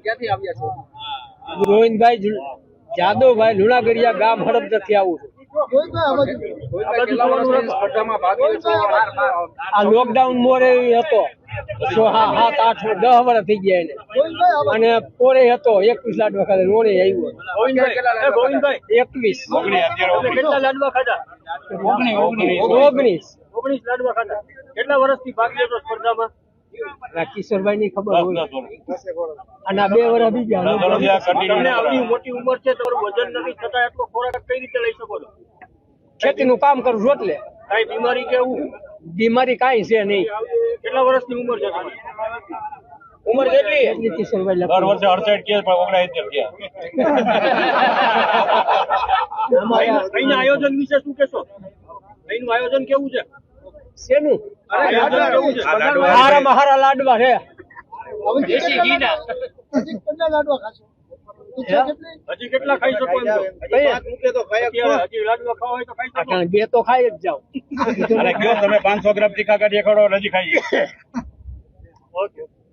ક્યાંથી આવ્યા છો? ગોવિંદભાઈ જાદવભાઈ લુણાગરિયા ગામ હડપથી આવું છું. આ લોકડાઉન મોરે હતો 7, 8, 10 વર્ષ થઈ ગયા એને, અને પોરે હતો 21 લાડવા ખાધા. રોડે આવ્યો 21. કેટલા લાડવા ખાધા? 19 લાડવા ખાધા. કેટલા વર્ષથી ભાગ લીધો સ્પર્ધામાં? કિશોરભાઈ ની ખબર હોય, અને આ 2 વર્ષ બીજા. તમને આવડી મોટી ઉંમર છે, તમારું વજન નથી છતાં એટલો ખોરાક કઈ રીતે લઈ શકો છો? ખેતીનું કામ કરું છું એટલે. કઈ બીમારી કે એવું? બીમારી કાંઈ છે નહીં. કેટલા વર્ષની ઉંમર છે તમારી? ઉંમર કેટલી? કિશોરભાઈ દર વર્ષે 68 કે 69 કે અહીંના આયોજન વિશે શું કહેશો? અહીંનું આયોજન કેવું છે? શેનું? આયોજન કેવું છે? હારામાં હારા લાડવા છે. દેશી ઘીના. હજી કેટલા ખાઈ શકો એમ છો? હજી લાડવા ખાવા હોય તો ખાઈ શકો. 2 તો ખાઈ જ જાવ. અને કયો તમે 500 ગ્રામ તીખા કાઢી ખડો નજી ખાઈ. ઓકે.